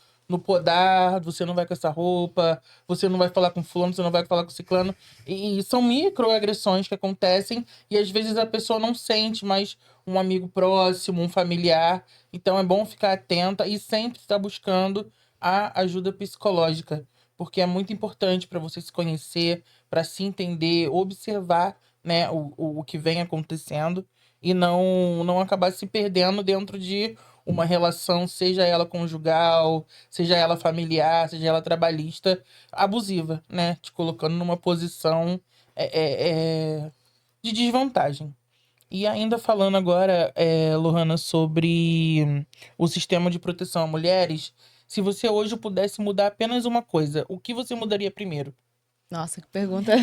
podar, você não vai com essa roupa, você não vai falar com fulano, você não vai falar com ciclano. E são microagressões que acontecem, e às vezes a pessoa não sente, mas um amigo próximo, um familiar. Então é bom ficar atenta e sempre estar buscando a ajuda psicológica, porque é muito importante para você se conhecer, para se entender, observar, né, o que vem acontecendo e não acabar se perdendo dentro de uma relação, seja ela conjugal, seja ela familiar, seja ela trabalhista, abusiva, né? Te colocando numa posição de desvantagem. E ainda falando agora, Lohana, sobre o sistema de proteção a mulheres, se você hoje pudesse mudar apenas uma coisa, o que você mudaria primeiro? Nossa, que pergunta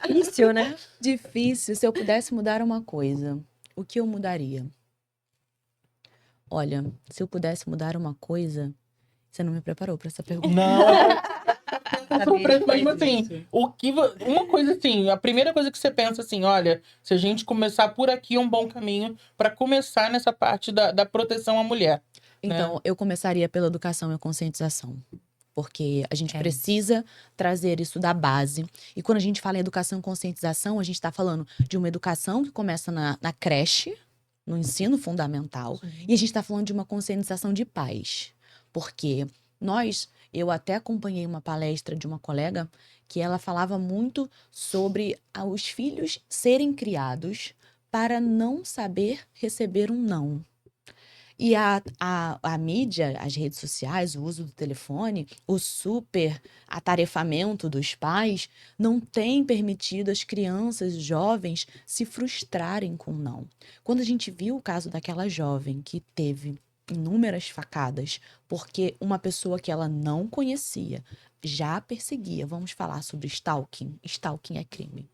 Difícil, né? difícil. Se eu pudesse mudar uma coisa, o que eu mudaria? Olha, se eu pudesse mudar uma coisa, você não me preparou para essa pergunta. Não, é surpresa, mas Sabia assim, disso. uma coisa assim, a primeira coisa que você pensa assim, olha, se a gente começar por aqui é um bom caminho para começar nessa parte da proteção à mulher. Então, eu começaria pela educação e a conscientização. Porque a gente É precisa trazer isso da base. E quando a gente fala em educação e conscientização, a gente está falando de uma educação que começa na creche, no ensino fundamental. E a gente está falando de uma conscientização de pais. Porque eu até acompanhei uma palestra de uma colega que ela falava muito sobre os filhos serem criados para não saber receber um não. E a mídia, as redes sociais, o uso do telefone, o super atarefamento dos pais não tem permitido as crianças jovens se frustrarem com não. Quando a gente viu o caso daquela jovem que teve inúmeras facadas porque uma pessoa que ela não conhecia já a perseguia, vamos falar sobre stalking. Stalking é crime.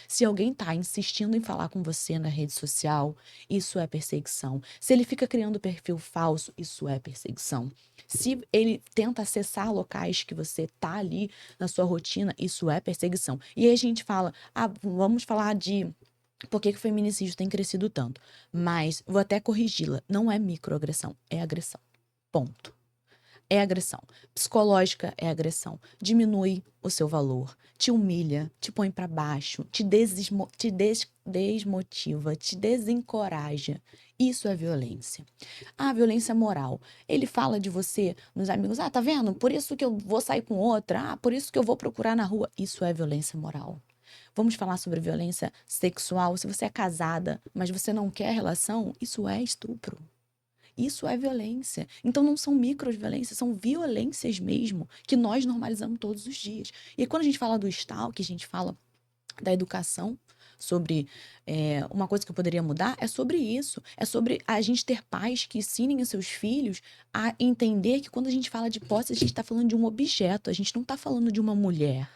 Se alguém está insistindo em falar com você na rede social, isso é perseguição. Se ele fica criando perfil falso, isso é perseguição. Se ele tenta acessar locais que você tá ali na sua rotina, isso é perseguição. E aí a gente fala, vamos falar de por que que o feminicídio tem crescido tanto. Mas vou até corrigi-la, não é microagressão, é agressão. Ponto. É agressão. Psicológica é agressão. Diminui o seu valor, te humilha, te põe pra baixo, te desmotiva, te desencoraja. Isso é violência. A violência moral. Ele fala de você nos amigos. Tá vendo? Por isso que eu vou sair com outra. Por isso que eu vou procurar na rua. Isso é violência moral. Vamos falar sobre violência sexual. Se você é casada, mas você não quer relação, isso é estupro. Isso é violência. Então não são microviolências, são violências mesmo, que nós normalizamos todos os dias. E aí, quando a gente fala do stalk, a gente fala da educação, sobre uma coisa que eu poderia mudar, é sobre isso. É sobre a gente ter pais que ensinem os seus filhos a entender que quando a gente fala de posse, a gente está falando de um objeto, a gente não está falando de uma mulher.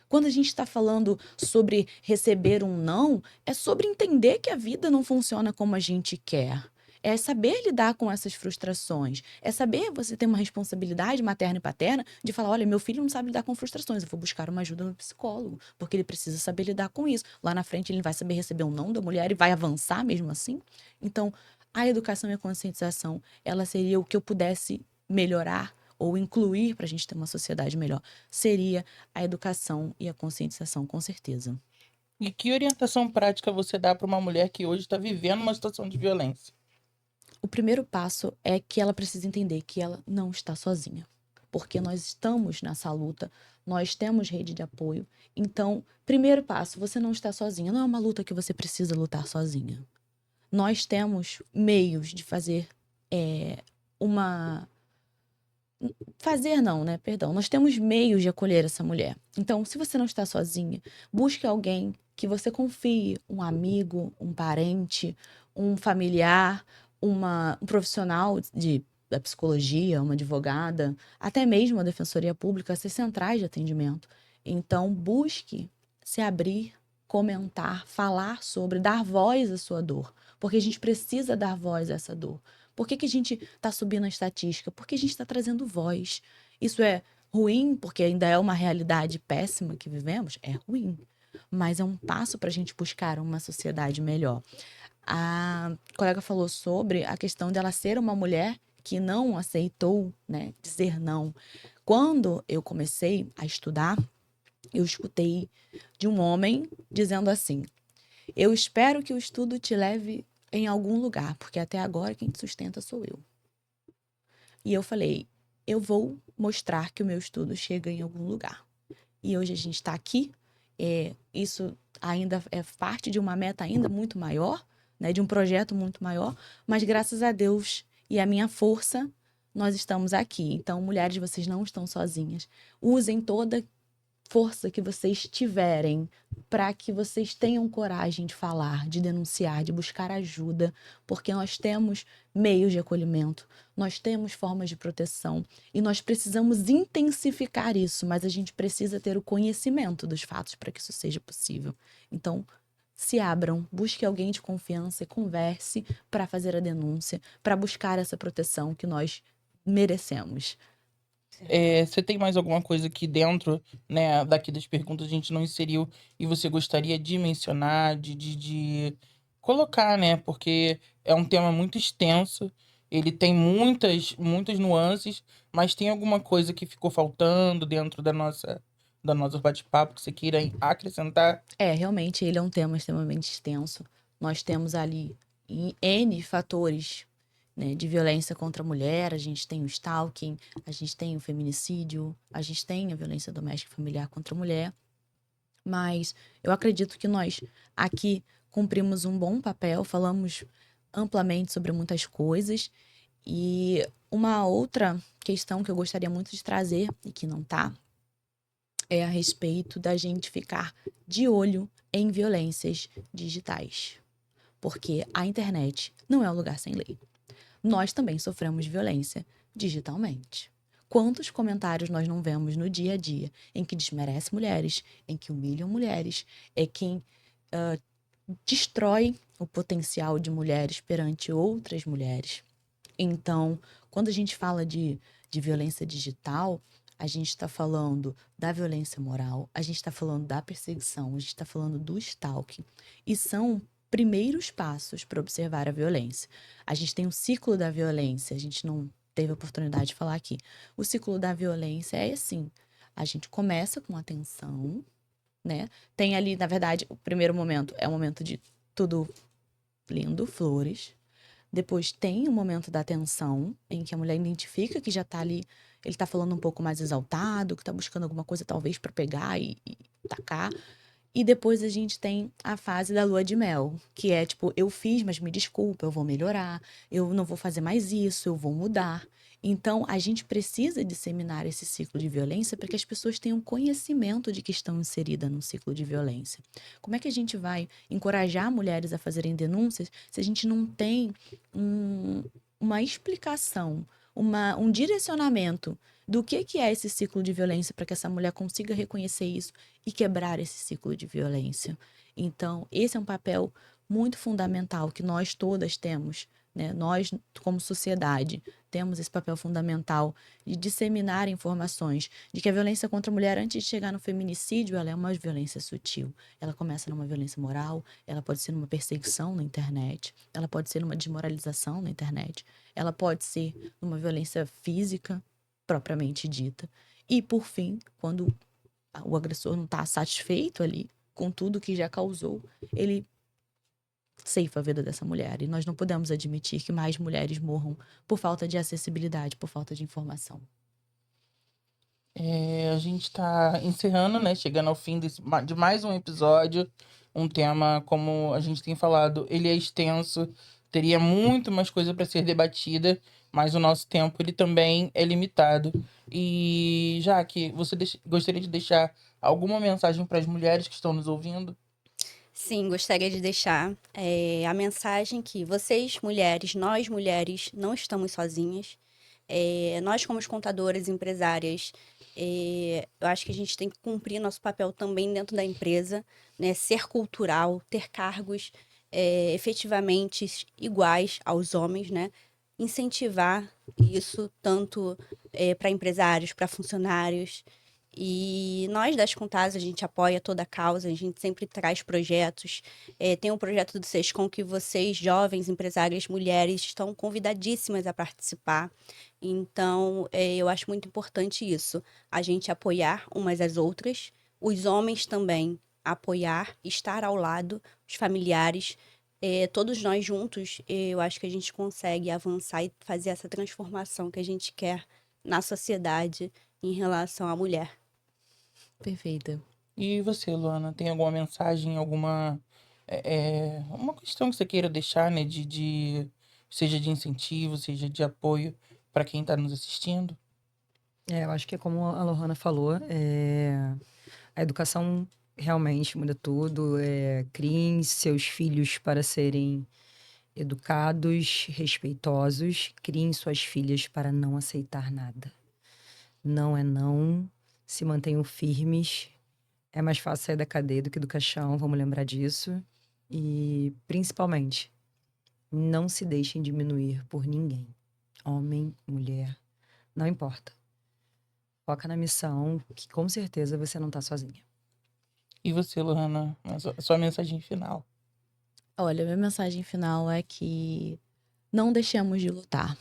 Quando a gente está falando sobre receber um não, é sobre entender que a vida não funciona como a gente quer. É saber lidar com essas frustrações. É saber você ter uma responsabilidade materna e paterna de falar, olha, meu filho não sabe lidar com frustrações, eu vou buscar uma ajuda no psicólogo, porque ele precisa saber lidar com isso. Lá na frente ele vai saber receber um não da mulher e vai avançar mesmo assim. Então, a educação e a conscientização, ela seria o que eu pudesse melhorar ou incluir para a gente ter uma sociedade melhor, seria a educação e a conscientização, com certeza. E que orientação prática você dá para uma mulher que hoje está vivendo uma situação de violência? O primeiro passo é que ela precisa entender que ela não está sozinha. Porque nós estamos nessa luta, nós temos rede de apoio. Então, primeiro passo, você não está sozinha. Não é uma luta que você precisa lutar sozinha. Nós temos meios de fazer Fazer não, né? Perdão. Nós temos meios de acolher essa mulher. Então, se você não está sozinha, busque alguém que você confie, um amigo, um parente, um familiar, um profissional da psicologia, uma advogada, até mesmo a defensoria pública, essas centrais de atendimento. Então, busque se abrir, comentar, falar sobre, dar voz à sua dor, porque a gente precisa dar voz a essa dor. Por que a gente está subindo a estatística? Porque a gente está trazendo voz. Isso é ruim, porque ainda é uma realidade péssima que vivemos? É ruim. Mas é um passo para a gente buscar uma sociedade melhor. A colega falou sobre a questão dela ser uma mulher que não aceitou, né, dizer não. Quando eu comecei a estudar, eu escutei de um homem dizendo assim: eu espero que o estudo te leve em algum lugar, porque até agora quem te sustenta sou eu. E eu falei, eu vou mostrar que o meu estudo chega em algum lugar. E hoje a gente está aqui, isso ainda é parte de uma meta ainda muito maior, né, de um projeto muito maior, mas graças a Deus e a minha força, nós estamos aqui. Então, mulheres, vocês não estão sozinhas. Usem toda força que vocês tiverem para que vocês tenham coragem de falar, de denunciar, de buscar ajuda, porque nós temos meios de acolhimento, nós temos formas de proteção e nós precisamos intensificar isso, mas a gente precisa ter o conhecimento dos fatos para que isso seja possível. Então, se abram, busque alguém de confiança e converse para fazer a denúncia, para buscar essa proteção que nós merecemos. Você tem mais alguma coisa aqui dentro, né, daqui das perguntas a gente não inseriu e você gostaria de mencionar, de colocar, né? Porque é um tema muito extenso, ele tem muitas nuances, mas tem alguma coisa que ficou faltando dentro da nossa bate-papo que você queira acrescentar? Realmente ele é um tema extremamente extenso. Nós temos ali N fatores, né, de violência contra a mulher, a gente tem o stalking, a gente tem o feminicídio, a gente tem a violência doméstica e familiar contra a mulher. Mas eu acredito que nós aqui cumprimos um bom papel, falamos amplamente sobre muitas coisas. E uma outra questão que eu gostaria muito de trazer, e que não tá, é a respeito da gente ficar de olho em violências digitais. Porque a internet não é um lugar sem lei. Nós também sofremos violência digitalmente. Quantos comentários nós não vemos no dia a dia em que desmerece mulheres, em que humilham mulheres, é quem destrói o potencial de mulheres perante outras mulheres. Então, quando a gente fala de violência digital, a gente está falando da violência moral, a gente está falando da perseguição, a gente está falando do stalking. E são primeiros passos para observar a violência. A gente tem um ciclo da violência, a gente não teve a oportunidade de falar aqui. O ciclo da violência é assim, a gente começa com atenção, né? Tem ali, na verdade, o primeiro momento é o momento de tudo lindo, flores. Depois tem o momento da atenção, em que a mulher identifica que já tá ali, ele tá falando um pouco mais exaltado, que tá buscando alguma coisa talvez para pegar e tacar. E depois a gente tem a fase da lua de mel, que é tipo, eu fiz, mas me desculpa, eu vou melhorar, eu não vou fazer mais isso, eu vou mudar. Então, a gente precisa disseminar esse ciclo de violência para que as pessoas tenham conhecimento de que estão inseridas num ciclo de violência. Como é que a gente vai encorajar mulheres a fazerem denúncias se a gente não tem uma explicação, um direcionamento do que é esse ciclo de violência para que essa mulher consiga reconhecer isso e quebrar esse ciclo de violência? Então, esse é um papel muito fundamental que nós todas temos, né? Nós, como sociedade, temos esse papel fundamental de disseminar informações de que a violência contra a mulher, antes de chegar no feminicídio, ela é uma violência sutil. Ela começa numa violência moral, ela pode ser numa perseguição na internet, ela pode ser numa desmoralização na internet, ela pode ser numa violência física, propriamente dita. E, por fim, quando o agressor não está satisfeito ali com tudo que já causou, ele ceifa a vida dessa mulher. E nós não podemos admitir que mais mulheres morram por falta de acessibilidade, por falta de informação. A gente está encerrando, né? Chegando ao fim de mais um episódio. Um tema, como a gente tem falado, ele é extenso, teria muito mais coisa para ser debatida, mas o nosso tempo ele também é limitado. E Jaque, você gostaria de deixar alguma mensagem para as mulheres que estão nos ouvindo? Sim, gostaria de deixar a mensagem que vocês, mulheres, nós mulheres, não estamos sozinhas. Nós, como contadoras, empresárias, eu acho que a gente tem que cumprir nosso papel também dentro da empresa, né? Ser cultural, ter cargos efetivamente iguais aos homens, né? Incentivar isso tanto para empresários, para funcionários. E nós das Contas, a gente apoia toda a causa, a gente sempre traz projetos. Tem um projeto do Sescom que vocês, jovens empresárias, mulheres, estão convidadíssimas a participar. Então, eu acho muito importante isso, a gente apoiar umas às outras, os homens também apoiar, estar ao lado, os familiares, todos nós juntos, eu acho que a gente consegue avançar e fazer essa transformação que a gente quer na sociedade em relação à mulher. Perfeita. E você, Luana, tem alguma mensagem, uma questão que você queira deixar, né? Seja de incentivo, seja de apoio para quem está nos assistindo? Eu acho que é como a Lohana falou, a educação realmente muda tudo. Criem seus filhos para serem educados, respeitosos. Criem suas filhas para não aceitar nada. Não é não. Se mantenham firmes. É mais fácil sair da cadeia do que do caixão, vamos lembrar disso. E, principalmente, não se deixem diminuir por ninguém. Homem, mulher, não importa. Foca na missão, que com certeza você não tá sozinha. E você, Luana, a sua mensagem final? Olha, minha mensagem final é que não deixemos de lutar.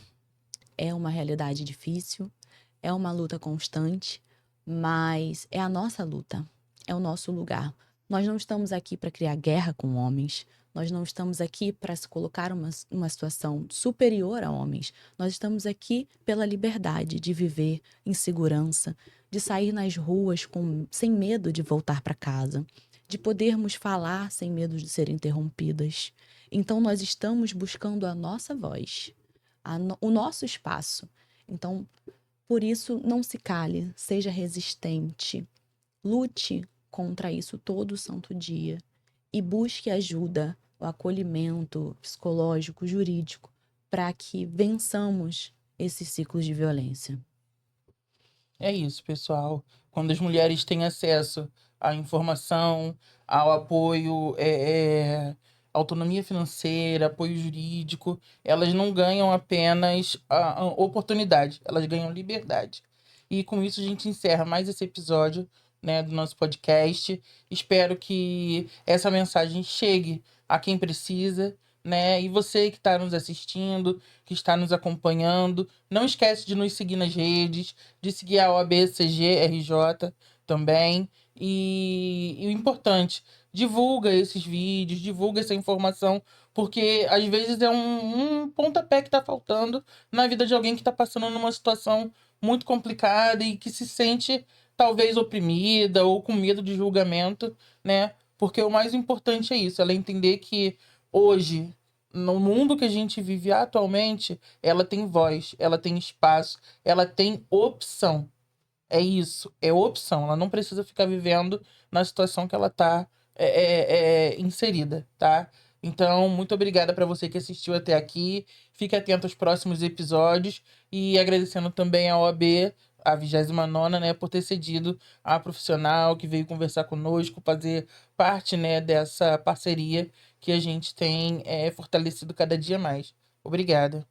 É uma realidade difícil, é uma luta constante, mas é a nossa luta, é o nosso lugar. Nós não estamos aqui para criar guerra com homens, nós não estamos aqui para se colocar numa situação superior a homens. Nós estamos aqui pela liberdade de viver em segurança, de sair nas ruas sem medo de voltar para casa, de podermos falar sem medo de ser interrompidas. Então, nós estamos buscando a nossa voz, o nosso espaço. Então, por isso, não se cale, seja resistente, lute contra isso todo santo dia e busque ajuda, o acolhimento psicológico, jurídico, para que vençamos esses ciclos de violência. É isso, pessoal. Quando as mulheres têm acesso à informação, ao apoio, autonomia financeira, apoio jurídico, elas não ganham apenas a oportunidade, elas ganham liberdade. E com isso a gente encerra mais esse episódio, né, do nosso podcast. Espero que essa mensagem chegue a quem precisa, né? E você que está nos assistindo, que está nos acompanhando, não esquece de nos seguir nas redes, de seguir a OAB-CG-RJ também. E o importante, divulga esses vídeos, divulga essa informação, porque às vezes é um pontapé que está faltando na vida de alguém que está passando numa situação muito complicada e que se sente talvez oprimida ou com medo de julgamento, né? Porque o mais importante é isso, ela entender que hoje, no mundo que a gente vive atualmente, ela tem voz, ela tem espaço, ela tem opção. É isso, é opção. Ela não precisa ficar vivendo na situação que ela está inserida, tá? Então, muito obrigada para você que assistiu até aqui. Fique atento aos próximos episódios e agradecendo também a OAB, a 29ª, né, por ter cedido a profissional que veio conversar conosco, fazer parte, né, dessa parceria que a gente tem fortalecido cada dia mais. Obrigada.